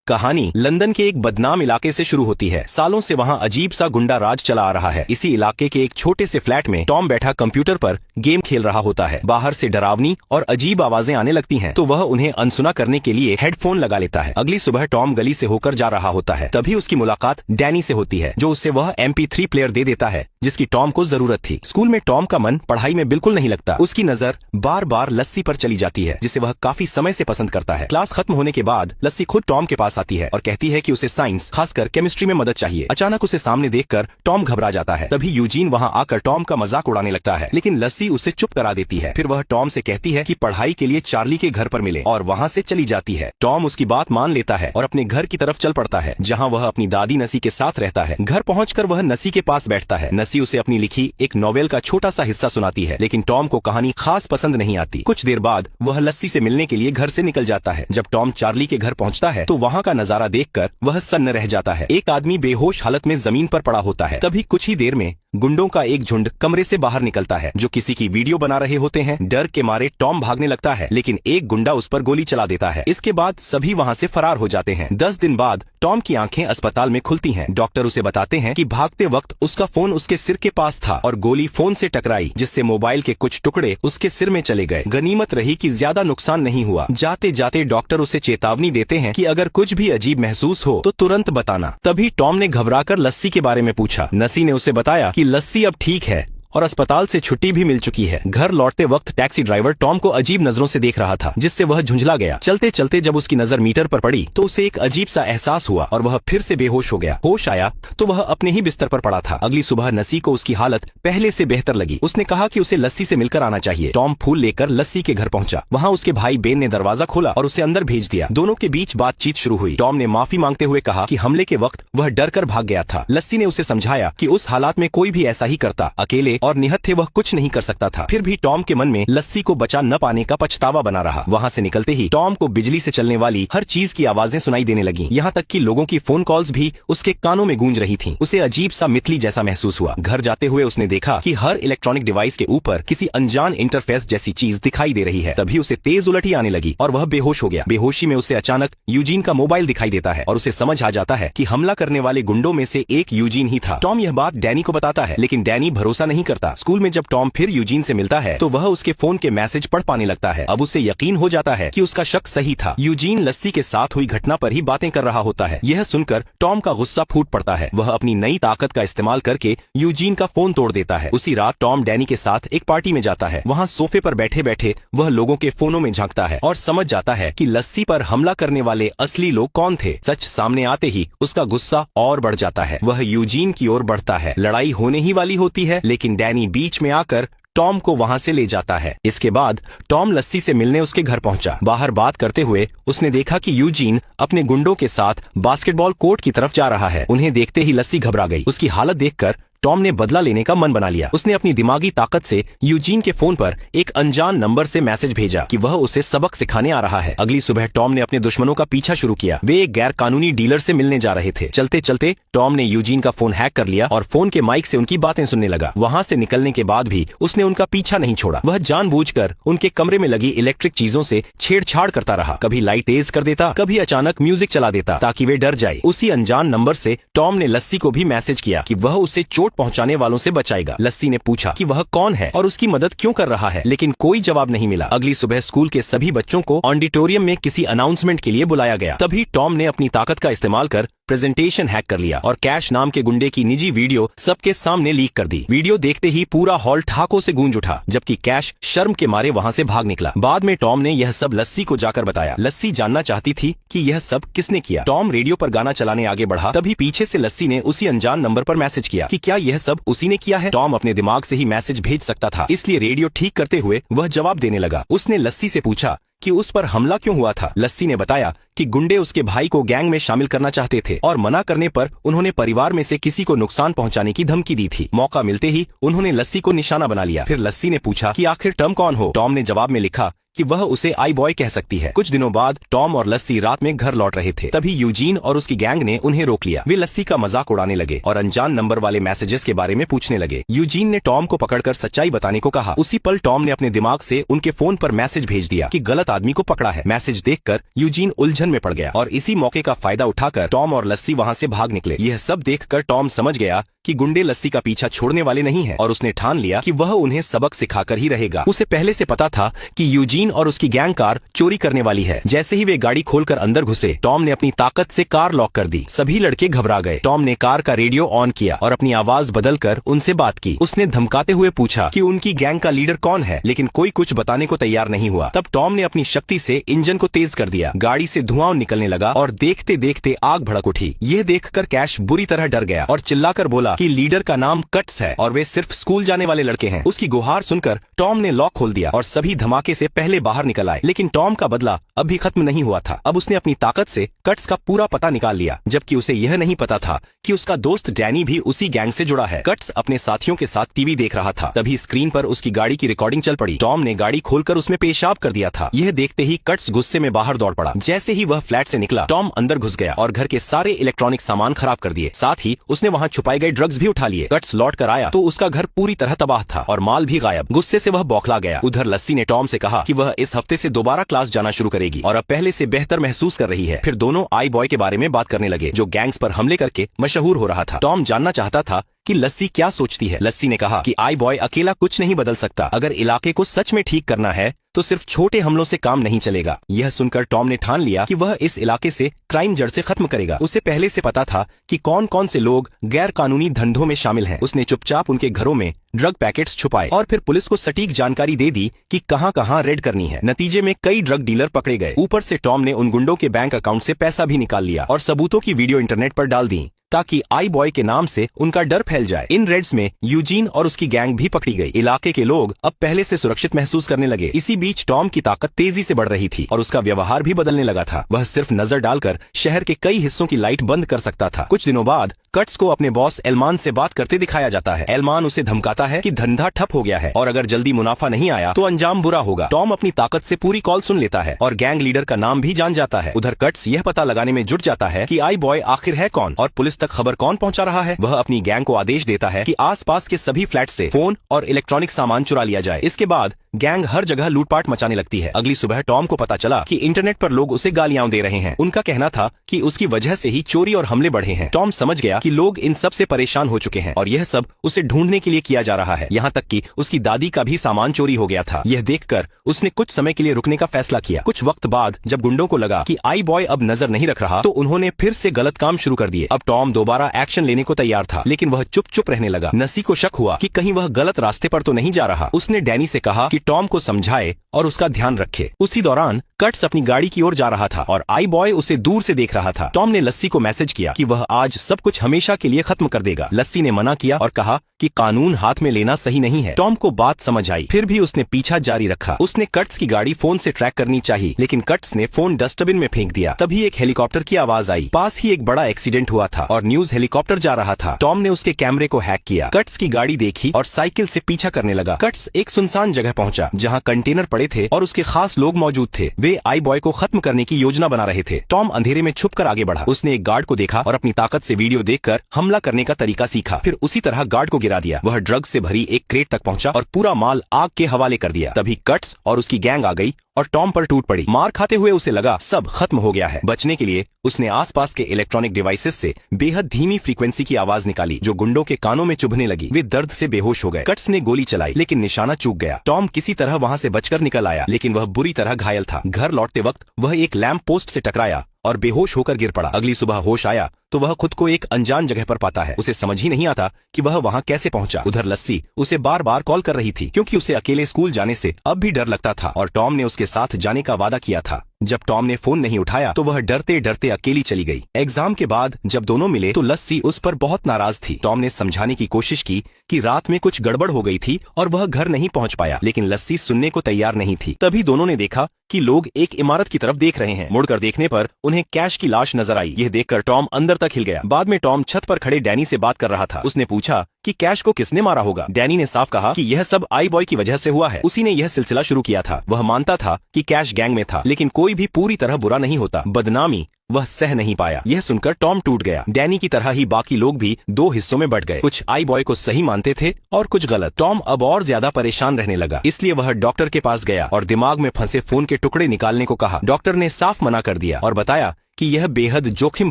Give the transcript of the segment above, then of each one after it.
कहानी लंदन के एक बदनाम इलाके से शुरू होती है। सालों से वहाँ अजीब सा गुंडा राज चला आ रहा है। इसी इलाके के एक छोटे से फ्लैट में टॉम बैठा कंप्यूटर पर गेम खेल रहा होता है। बाहर से डरावनी और अजीब आवाजें आने लगती हैं, तो वह उन्हें अनसुना करने के लिए हेडफोन लगा लेता है। अगली सुबह टॉम गली से होकर जा रहा होता है, तभी उसकी मुलाकात डैनी से होती है, जो उसे वह MP3 प्लेयर दे देता है जिसकी टॉम को जरूरत थी। स्कूल में टॉम का मन पढ़ाई में बिल्कुल नहीं लगता। उसकी नजर बार बार लस्सी पर चली जाती है, जिसे वह काफी समय से पसंद करता है। क्लास खत्म होने के बाद लस्सी खुद टॉम के पास आती है और कहती है कि उसे साइंस, खासकर केमिस्ट्री में मदद चाहिए। अचानक उसे सामने देखकर टॉम घबरा जाता है। तभी यूजीन वहां आकर टॉम का मजाक उड़ाने लगता है, लेकिन लस्सी उसे चुप करा देती है। फिर वह टॉम से कहती है कि पढ़ाई के लिए चार्ली के घर पर मिले, और वहां से चली जाती है। टॉम उसकी बात मान लेता है और अपने घर की तरफ चल पड़ता है, जहाँ वह अपनी दादी नसी के साथ रहता है। घर पहुंचकर वह नसी के पास बैठता है। नसी उसे अपनी लिखी एक नोवेल का छोटा सा हिस्सा सुनाती है, लेकिन टॉम को कहानी खास पसंद नहीं आती। कुछ देर बाद वह लस्सी से मिलने के लिए घर से निकल जाता है। जब टॉम चार्ली के घर पहुंचता है तो वहां का नजारा देखकर वह सन्न रह जाता है। एक आदमी बेहोश हालत में जमीन पर पड़ा होता है। तभी कुछ ही देर में गुंडों का एक झुंड कमरे से बाहर निकलता है, जो किसी की वीडियो बना रहे होते हैं। डर के मारे टॉम भागने लगता है, लेकिन एक गुंडा उस पर गोली चला देता है। इसके बाद सभी वहां से फरार हो जाते हैं। 10 दिन बाद टॉम की आंखें अस्पताल में खुलती हैं। डॉक्टर उसे बताते हैं कि भागते वक्त उसका फोन उसके सिर के पास था और गोली फोन से टकराई, जिससे मोबाइल के कुछ टुकड़े उसके सिर में चले गए। गनीमत रही कि ज्यादा नुकसान नहीं हुआ। जाते जाते डॉक्टर उसे चेतावनी देते हैं कि अगर कुछ भी अजीब महसूस हो तो तुरंत बताना। तभी टॉम ने घबराकर लस्सी के बारे में पूछा। नसी ने उसे बताया कि लस्सी अब ठीक है और अस्पताल से छुट्टी भी मिल चुकी है। घर लौटते वक्त टैक्सी ड्राइवर टॉम को अजीब नजरों से देख रहा था, जिससे वह झुंझला गया। चलते चलते जब उसकी नजर मीटर पर पड़ी तो उसे एक अजीब सा एहसास हुआ और वह फिर से बेहोश हो गया। होश आया तो वह अपने ही बिस्तर पर पड़ा था। अगली सुबह नसी को उसकी हालत पहले से बेहतर लगी। उसने कहा कि उसे लस्सी से मिलकर आना चाहिए। टॉम फूल लेकर लस्सी के घर पहुंचा। वहाँ उसके भाई बेन ने दरवाजा खोला और उसे अंदर भेज दिया। दोनों के बीच बातचीत शुरू हुई। टॉम ने माफी मांगते हुए कहा कि हमले के वक्त वह डर कर भाग गया था। लस्सी ने उसे समझाया कि उस हालात में कोई भी ऐसा ही करता। अकेले और निहत्थे वह कुछ नहीं कर सकता था। फिर भी टॉम के मन में लस्सी को बचा न पाने का पछतावा बना रहा। वहाँ से निकलते ही टॉम को बिजली से चलने वाली हर चीज की आवाजें सुनाई देने लगी। यहाँ तक कि लोगों की फोन कॉल्स भी उसके कानों में गूंज रही थीं। उसे अजीब सा मितली जैसा महसूस हुआ। घर जाते हुए उसने देखा कि हर इलेक्ट्रॉनिक डिवाइस के ऊपर किसी अनजान इंटरफेस जैसी चीज दिखाई दे रही है। तभी उसे तेज उलटी आने लगी और वह बेहोश हो गया। बेहोशी में उसे अचानक यूजीन का मोबाइल दिखाई देता है और उसे समझ आ जाता है कि हमला करने वाले गुंडों में से एक यूजीन ही था। टॉम यह बात डैनी को बताता है, लेकिन डैनी भरोसा नहीं करता। स्कूल में जब टॉम फिर यूजीन से मिलता है तो वह उसके फोन के मैसेज पढ़ पाने लगता है। अब उसे यकीन हो जाता है कि उसका शक सही था। यूजीन लस्सी के साथ हुई घटना पर ही बातें कर रहा होता है। यह सुनकर टॉम का गुस्सा फूट पड़ता है। वह अपनी नई ताकत का इस्तेमाल करके यूजीन का फोन तोड़ देता है। उसी रात टॉम डैनी के साथ एक पार्टी में जाता है। वहाँ सोफे पर बैठे बैठे वह लोगों के फोनों में झांकता है और समझ जाता है कि लस्सी पर हमला करने वाले असली लोग कौन थे। सच सामने आते ही उसका गुस्सा और बढ़ जाता है। वह यूजीन की ओर बढ़ता है। लड़ाई होने ही वाली होती है, लेकिन डैनी बीच में आकर टॉम को वहां से ले जाता है। इसके बाद टॉम लस्सी से मिलने उसके घर पहुंचा। बाहर बात करते हुए उसने देखा कि यूजीन अपने गुंडों के साथ बास्केटबॉल कोर्ट की तरफ जा रहा है। उन्हें देखते ही लस्सी घबरा गई। उसकी हालत देखकर टॉम ने बदला लेने का मन बना लिया। उसने अपनी दिमागी ताकत से यूजीन के फोन पर एक अनजान नंबर से मैसेज भेजा कि वह उसे सबक सिखाने आ रहा है। अगली सुबह टॉम ने अपने दुश्मनों का पीछा शुरू किया। वे एक गैर कानूनी डीलर से मिलने जा रहे थे। चलते चलते टॉम ने यूजीन का फोन हैक कर लिया और फोन के माइक से उनकी बातें सुनने लगा। वहाँ से निकलने के बाद भी उसने उनका पीछा नहीं छोड़ा। वह जानबूझकर उनके कमरे में लगी इलेक्ट्रिक चीजों से छेड़छाड़ करता रहा। कभी लाइट तेज कर देता, कभी अचानक म्यूजिक चला देता ताकि वे डर जाए। उसी अनजान नंबर से टॉम ने लस्सी को भी मैसेज किया कि वह उसे चोट पहुंचाने वालों से बचाएगा। लस्सी ने पूछा कि वह कौन है और उसकी मदद क्यों कर रहा है, लेकिन कोई जवाब नहीं मिला। अगली सुबह स्कूल के सभी बच्चों को ऑडिटोरियम में किसी अनाउंसमेंट के लिए बुलाया गया। तभी टॉम ने अपनी ताकत का इस्तेमाल कर प्रेजेंटेशन हैक कर लिया और कैश नाम के गुंडे की निजी वीडियो सबके सामने लीक कर दी। वीडियो देखते ही पूरा हॉल ठहाकों से गूंज उठा, जबकि कैश शर्म के मारे वहां से भाग निकला। बाद में टॉम ने यह सब लस्सी को जाकर बताया। लस्सी जानना चाहती थी कि यह सब किसने किया। टॉम रेडियो पर गाना चलाने आगे बढ़ा, तभी पीछे से लस्सी ने उसी अनजान नंबर पर मैसेज किया कि क्या यह सब उसी ने किया है। टॉम अपने दिमाग से ही मैसेज भेज सकता था, इसलिए रेडियो ठीक करते हुए वह जवाब देने लगा। उसने लस्सी से पूछा कि उस पर हमला क्यों हुआ था। लस्सी ने बताया कि गुंडे उसके भाई को गैंग में शामिल करना चाहते थे और मना करने पर उन्होंने परिवार में से किसी को नुकसान पहुंचाने की धमकी दी थी। मौका मिलते ही उन्होंने लस्सी को निशाना बना लिया। फिर लस्सी ने पूछा कि आखिर टॉम कौन हो। टॉम ने जवाब में लिखा कि वह उसे आई बॉय कह सकती है। कुछ दिनों बाद टॉम और लस्सी रात में घर लौट रहे थे, तभी यूजीन और उसकी गैंग ने उन्हें रोक लिया। वे लस्सी का मजाक उड़ाने लगे और अनजान नंबर वाले मैसेजेस के बारे में पूछने लगे। यूजीन ने टॉम को पकड़कर सच्चाई बताने को कहा। उसी पल टॉम ने अपने दिमाग से उनके फोन पर मैसेज भेज दिया कि गलत आदमी को पकड़ा है। मैसेज देखकर यूजीन उलझन में पड़ गया और इसी मौके का फायदा उठाकर टॉम और लस्सी वहाँ से भाग निकले। यह सब देखकर टॉम समझ गया कि गुंडे लस्सी का पीछा छोड़ने वाले नहीं हैं और उसने ठान लिया कि वह उन्हें सबक सिखाकर ही रहेगा। उसे पहले से पता था कि यूजीन और उसकी गैंग कार चोरी करने वाली है। जैसे ही वे गाड़ी खोलकर अंदर घुसे, टॉम ने अपनी ताकत से कार लॉक कर दी। सभी लड़के घबरा गए। टॉम ने कार का रेडियो ऑन किया और अपनी आवाज बदलकर उनसे बात की। उसने धमकाते हुए पूछा कि उनकी गैंग का लीडर कौन है, लेकिन कोई कुछ बताने को तैयार नहीं हुआ। तब टॉम ने अपनी शक्ति से इंजन को तेज कर दिया। गाड़ी से धुआं निकलने लगा और देखते देखते आग भड़क उठी। यह देखकर कैश बुरी तरह डर गया और चिल्लाकर बोला कि लीडर का नाम कट्स है और वे सिर्फ स्कूल जाने वाले लड़के हैं। उसकी गुहार सुनकर टॉम ने लॉक खोल दिया और सभी धमाके से पहले बाहर निकल आए। लेकिन टॉम का बदला अभी खत्म नहीं हुआ था। अब उसने अपनी ताकत से कट्स का पूरा पता निकाल लिया, जबकि उसे यह नहीं पता था कि उसका दोस्त डैनी भी उसी गैंग से जुड़ा है। कट्स अपने साथियों के साथ टीवी देख रहा था, तभी स्क्रीन पर उसकी गाड़ी की रिकॉर्डिंग चल पड़ी। टॉम ने गाड़ी खोलकर उसमें पेशाब कर दिया था। यह देखते ही कट्स गुस्से में बाहर दौड़ पड़ा। जैसे ही वह फ्लैट से निकला, टॉम अंदर घुस गया और घर के सारे इलेक्ट्रॉनिक सामान खराब कर दिए। साथ ही उसने वहाँ छुपाए गए ड्रग्स भी उठा लिए। कट्स लौट कर आया तो उसका घर पूरी तरह तबाह था और माल भी गायब। गुस्से से वह बौखला गया। उधर लस्सी ने टॉम से कहा कि वह इस हफ्ते से दोबारा क्लास जाना शुरू करेगी और अब पहले से बेहतर महसूस कर रही है। फिर दोनों आई बॉय के बारे में बात करने लगे, जो गैंग्स पर हमले करके मशहूर हो रहा था। टॉम जानना चाहता था कि लस्सी क्या सोचती है। लस्सी ने कहा कि आई बॉय अकेला कुछ नहीं बदल सकता। अगर इलाके को सच में ठीक करना है तो सिर्फ छोटे हमलों से काम नहीं चलेगा। यह सुनकर टॉम ने ठान लिया कि वह इस इलाके से क्राइम जड़ से खत्म करेगा। उसे पहले से पता था कि कौन कौन से लोग गैर कानूनी धंधों में शामिल हैं। उसने चुपचाप उनके घरों में ड्रग पैकेट्स छुपाए और फिर पुलिस को सटीक जानकारी दे दी कि कहां कहां रेड करनी है। नतीजे में कई ड्रग डीलर पकड़े गए। ऊपर से टॉम ने उन गुंडों के बैंक अकाउंट से पैसा भी निकाल लिया और सबूतों की वीडियो इंटरनेट पर डाल दी ताकि आई बॉय के नाम से उनका डर फैल जाए। इन रेड्स में यूजीन और उसकी गैंग भी पकड़ी गई। इलाके के लोग अब पहले से सुरक्षित महसूस करने लगे। इसी बीच टॉम की ताकत तेजी से बढ़ रही थी और उसका व्यवहार भी बदलने लगा था। वह सिर्फ नजर डालकर शहर के कई हिस्सों की लाइट बंद कर सकता था। कुछ दिनों बाद कट्स को अपने बॉस एलमान से बात करते दिखाया जाता है। एलमान उसे धमकाता है कि धंधा ठप हो गया है और अगर जल्दी मुनाफा नहीं आया तो अंजाम बुरा होगा। टॉम अपनी ताकत से पूरी कॉल सुन लेता है और गैंग लीडर का नाम भी जान जाता है। उधर कट्स यह पता लगाने में जुट जाता है कि आई बॉय आखिर है कौन और पुलिस तक खबर कौन पहुंचा रहा है। वह अपनी गैंग को आदेश देता है कि आसपास के सभी फ्लैट से फोन और इलेक्ट्रॉनिक सामान चुरा लिया जाए। इसके बाद गैंग हर जगह लूटपाट मचाने लगती है। अगली सुबह टॉम को पता चला कि इंटरनेट पर लोग उसे गालियां दे रहे हैं। उनका कहना था कि उसकी वजह से ही चोरी और हमले बढ़े हैं। टॉम समझ गया कि लोग इन सब से परेशान हो चुके हैं और यह सब उसे ढूंढने के लिए किया जा रहा है। यहाँ तक कि उसकी दादी का भी सामान चोरी हो गया था। यह देखकर उसने कुछ समय के लिए रुकने का फैसला किया। कुछ वक्त बाद जब गुंडों को लगा कि आई बॉय अब नजर नहीं रख रहा तो उन्होंने फिर से गलत काम शुरू कर दिए। अब टॉम दोबारा एक्शन लेने को तैयार था, लेकिन वह चुप रहने लगा। नसी को शक हुआ कि कहीं वह गलत रास्ते पर तो नहीं जा रहा। उसने डैनी से कहा कि टॉम को समझाए और उसका ध्यान रखे। उसी दौरान कट्स अपनी गाड़ी की ओर जा रहा था और आई बॉय उसे दूर से देख रहा था। टॉम ने लस्सी को मैसेज किया कि वह आज सब कुछ हमेशा के लिए खत्म कर देगा। लस्सी ने मना किया और कहा कि कानून हाथ में लेना सही नहीं है। टॉम को बात समझ आई, फिर भी उसने पीछा जारी रखा। उसने कट्स की गाड़ी फोन से ट्रैक करनी चाहिए, लेकिन कट्स ने फोन डस्टबिन में फेंक दिया। तभी एक हेलीकॉप्टर की आवाज आई। पास ही एक बड़ा एक्सीडेंट हुआ था और न्यूज हेलीकॉप्टर जा रहा था। टॉम ने उसके कैमरे को हैक किया, कट्स की गाड़ी देखी और साइकिल से पीछा करने लगा। कट्स एक सुनसान जगह पहुंचा जहां कंटेनर पड़े थे और उसके खास लोग मौजूद थे। वे आई बॉय को खत्म करने की योजना बना रहे थे। टॉम अंधेरे में छुपकर आगे बढ़ा। उसने एक गार्ड को देखा और अपनी ताकत से वीडियो देखकर हमला करने का तरीका सीखा। फिर उसी तरह गार्ड को गिरा दिया। वह ड्रग से भरी एक क्रेट तक पहुंचा और पूरा माल आग के हवाले कर दिया। तभी कट्स और उसकी गैंग आ गई और टॉम पर टूट पड़ी। मार खाते हुए उसे लगा सब खत्म हो गया है। बचने के लिए उसने आसपास के इलेक्ट्रॉनिक डिवाइसेस से बेहद धीमी फ्रीक्वेंसी की आवाज निकाली, जो गुंडों के कानों में चुभने लगी। वे दर्द से बेहोश हो गए। कट्स ने गोली चलाई, लेकिन निशाना चूक गया। टॉम किसी तरह वहां से बचकर निकल आया, लेकिन वह बुरी तरह घायल था। घर लौटते वक्त वह एक लैंप पोस्ट से टकराया और बेहोश होकर गिर पड़ा। अगली सुबह होश आया तो वह खुद को एक अनजान जगह पर पाता है। उसे समझ ही नहीं आता कि वह वहां कैसे पहुंचा। उधर लस्सी उसे बार बार कॉल कर रही थी, क्योंकि उसे अकेले स्कूल जाने से अब भी डर लगता था और टॉम ने उसके साथ जाने का वादा किया था। जब टॉम ने फोन नहीं उठाया तो वह डरते डरते अकेली चली गई। एग्जाम के बाद जब दोनों मिले तो लस्सी उस पर बहुत नाराज थी। टॉम ने समझाने की कोशिश की कि रात में कुछ गड़बड़ हो गई थी और वह घर नहीं पहुंच पाया, लेकिन लस्सी सुनने को तैयार नहीं थी। तभी दोनों ने देखा कि लोग एक इमारत की तरफ देख रहे हैं। मुड़कर देखने पर उन्हें कैश की लाश नजर आई। यह देखकर टॉम अंदर तक हिल गया। बाद में टॉम छत पर खड़े डैनी से बात कर रहा था। उसने पूछा कि कैश को किसने मारा होगा। डैनी ने साफ कहा कि यह सब आई बॉय की वजह से हुआ है। उसी ने यह सिलसिला शुरू किया था। वह मानता था कि कैश गैंग में था, लेकिन कोई भी पूरी तरह बुरा नहीं होता। बदनामी वह सह नहीं पाया। यह सुनकर टॉम टूट गया। डैनी की तरह ही बाकी लोग भी दो हिस्सों में बट गए। कुछ आई बॉय को सही मानते थे और कुछ गलत। टॉम अब और ज्यादा परेशान रहने लगा, इसलिए वह डॉक्टर के पास गया और दिमाग में फंसे फोन के टुकड़े निकालने को कहा। डॉक्टर ने साफ मना कर दिया और बताया कि यह बेहद जोखिम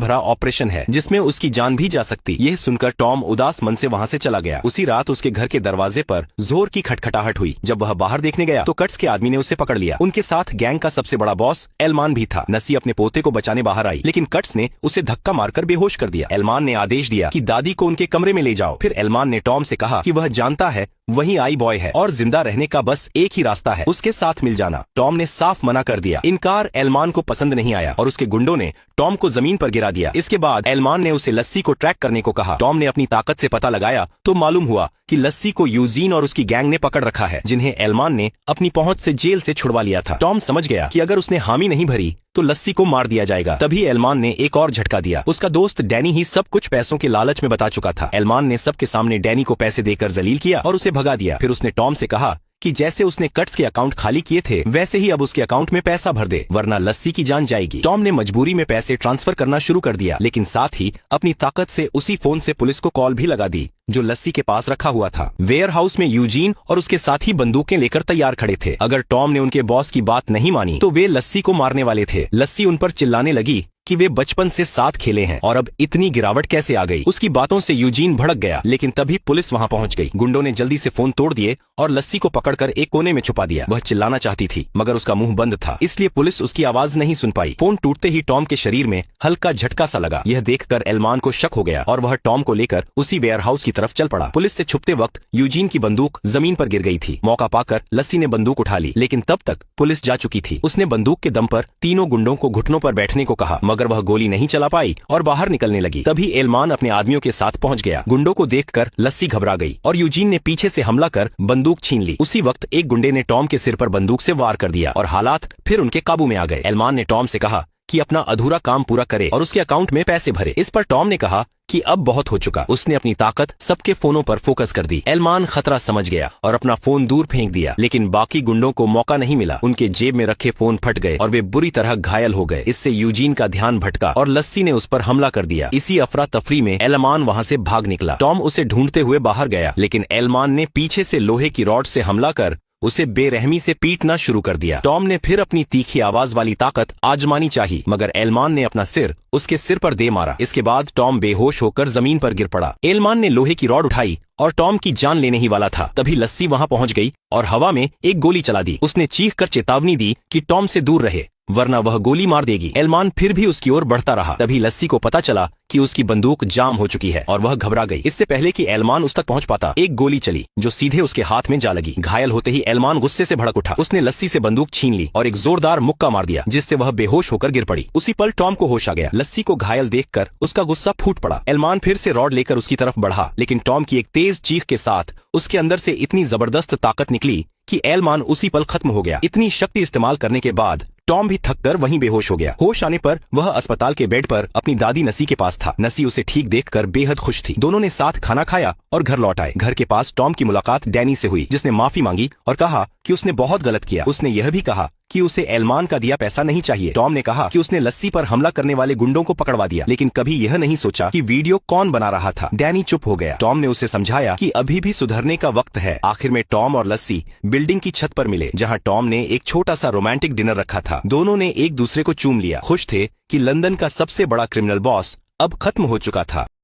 भरा ऑपरेशन है, जिसमें उसकी जान भी जा सकती। यह सुनकर टॉम उदास मन से वहां से चला गया। उसी रात उसके घर के दरवाजे पर जोर की खटखटाहट हुई। जब वह बाहर देखने गया तो कट्स के आदमी ने उसे पकड़ लिया। उनके साथ गैंग का सबसे बड़ा बॉस एलमान भी था। नसी अपने पोते को बचाने बाहर आई, लेकिन कट्स ने उसे धक्का मारकर बेहोश कर दिया। एलमान ने आदेश दिया कि दादी को उनके कमरे में ले जाओ। फिर एलमान ने टॉम से कहा कि वह जानता है वही आई बॉय है और जिंदा रहने का बस एक ही रास्ता है, उसके साथ मिल जाना। टॉम ने साफ मना कर दिया। इनकार एलमान को पसंद नहीं आया और उसके गुंडों ने टॉम को जमीन पर गिरा दिया। इसके बाद एलमान ने उसे लस्सी को ट्रैक करने को कहा। टॉम ने अपनी ताकत से पता लगाया तो मालूम हुआ कि लस्सी को यूजीन और उसकी गैंग ने पकड़ रखा है, जिन्हें एलमान ने अपनी पहुंच से जेल से छुड़वा लिया था। टॉम समझ गया कि अगर उसने हामी नहीं भरी तो लस्सी को मार दिया जाएगा। तभी एलमान ने एक और झटका दिया। उसका दोस्त डैनी ही सब कुछ पैसों के लालच में बता चुका था। एलमान ने सबके सामने डैनी को पैसे देकर जलील किया और उसे भगा दिया। फिर उसने टॉम से कहा कि जैसे उसने कट्स के अकाउंट खाली किए थे, वैसे ही अब उसके अकाउंट में पैसा भर दे, वरना लस्सी की जान जाएगी। टॉम ने मजबूरी में पैसे ट्रांसफर करना शुरू कर दिया, लेकिन साथ ही अपनी ताकत से उसी फोन से पुलिस को कॉल भी लगा दी जो लस्सी के पास रखा हुआ था। वेयर हाउस में यूजीन और उसके साथी बंदूकें लेकर तैयार खड़े थे। अगर टॉम ने उनके बॉस की बात नहीं मानी तो वे लस्सी को मारने वाले थे। लस्सी उन पर चिल्लाने लगी कि वे बचपन से साथ खेले हैं और अब इतनी गिरावट कैसे आ गई। उसकी बातों से यूजीन भड़क गया, लेकिन तभी पुलिस वहां पहुंच गई। गुंडों ने जल्दी से फोन तोड़ दिए और लस्सी को पकड़कर एक कोने में छुपा दिया। वह चिल्लाना चाहती थी मगर उसका मुंह बंद था, इसलिए पुलिस उसकी आवाज नहीं सुन पाई। फोन टूटते ही टॉम के शरीर में हल्का झटका सा लगा। यह देखकर एलमान को शक हो गया और वह टॉम को लेकर उसी वेयर हाउस की तरफ चल पड़ा। पुलिस से छुपते वक्त यूजीन की बंदूक जमीन पर गिर गई थी। मौका पाकर लस्सी ने बंदूक उठा ली, लेकिन तब तक पुलिस जा चुकी थी। उसने बंदूक के दम पर तीनों गुंडों को घुटनों पर बैठने को कहा, मगर वह गोली नहीं चला पाई और बाहर निकलने लगी। तभी एलमान अपने आदमियों के साथ पहुंच गया। गुंडों को देखकर लस्सी घबरा गई और यूजीन ने पीछे से हमला कर बंदूक छीन ली। उसी वक्त एक गुंडे ने टॉम के सिर पर बंदूक से वार कर दिया और हालात फिर उनके काबू में आ गए। एलमान ने टॉम से कहा कि अपना अधूरा काम पूरा करे और उसके अकाउंट में पैसे भरे। इस पर टॉम ने कहा कि अब बहुत हो चुका। उसने अपनी ताकत सबके फोनों पर फोकस कर दी। एलमान खतरा समझ गया और अपना फोन दूर फेंक दिया, लेकिन बाकी गुंडों को मौका नहीं मिला। उनके जेब में रखे फोन फट गए और वे बुरी तरह घायल हो गए। इससे यूजीन का ध्यान भटका और लस्सी ने उस पर हमला कर दिया। इसी अफरा तफरी में एलमान वहां से भाग निकला। टॉम उसे ढूंढते हुए बाहर गया, लेकिन एलमान ने पीछे से लोहे की रॉड से हमला कर उसे बेरहमी से पीटना शुरू कर दिया। टॉम ने फिर अपनी तीखी आवाज वाली ताकत आजमानी चाहिए, मगर एलमान ने अपना सिर उसके सिर पर दे मारा। इसके बाद टॉम बेहोश होकर जमीन पर गिर पड़ा। एलमान ने लोहे की रॉड उठाई और टॉम की जान लेने ही वाला था। तभी लस्सी वहां पहुंच गई और हवा में एक गोली चला दी। उसने चीख कर चेतावनी दी कि टॉम से दूर रहे, वरना वह गोली मार देगी। एलमान फिर भी उसकी ओर बढ़ता रहा। तभी लस्सी को पता चला कि उसकी बंदूक जाम हो चुकी है और वह घबरा गई। इससे पहले कि एलमान उस तक पहुंच पाता, एक गोली चली जो सीधे उसके हाथ में जा लगी। घायल होते ही एलमान गुस्से से भड़क उठा। उसने लस्सी से बंदूक छीन ली और एक जोरदार मुक्का मार दिया, जिससे वह बेहोश होकर गिर पड़ी। उसी पल टॉम को होश आ गया। लस्सी को घायल देखकर उसका गुस्सा फूट पड़ा। एलमान फिर से रॉड लेकर उसकी तरफ बढ़ा, लेकिन टॉम की एक तेज चीख के साथ उसके अंदर से इतनी जबरदस्त ताकत निकली कि एलमान उसी पल खत्म हो गया। इतनी शक्ति इस्तेमाल करने के बाद टॉम भी थककर वहीं बेहोश हो गया। होश आने पर वह अस्पताल के बेड पर अपनी दादी नसी के पास था। नसी उसे ठीक देखकर बेहद खुश थी। दोनों ने साथ खाना खाया और घर लौट आए। घर के पास टॉम की मुलाकात डैनी से हुई, जिसने माफी मांगी और कहा कि उसने बहुत गलत किया। उसने यह भी कहा कि उसे एलमान का दिया पैसा नहीं चाहिए। टॉम ने कहा कि उसने लस्सी पर हमला करने वाले गुंडों को पकड़वा दिया, लेकिन कभी यह नहीं सोचा कि वीडियो कौन बना रहा था। डैनी चुप हो गया। टॉम ने उसे समझाया कि अभी भी सुधरने का वक्त है। आखिर में टॉम और लस्सी बिल्डिंग की छत पर मिले, जहां टॉम ने एक छोटा सा रोमांटिक डिनर रखा था। दोनों ने एक दूसरे को चूम लिया। खुश थे कि लंदन का सबसे बड़ा क्रिमिनल बॉस अब खत्म हो चुका था।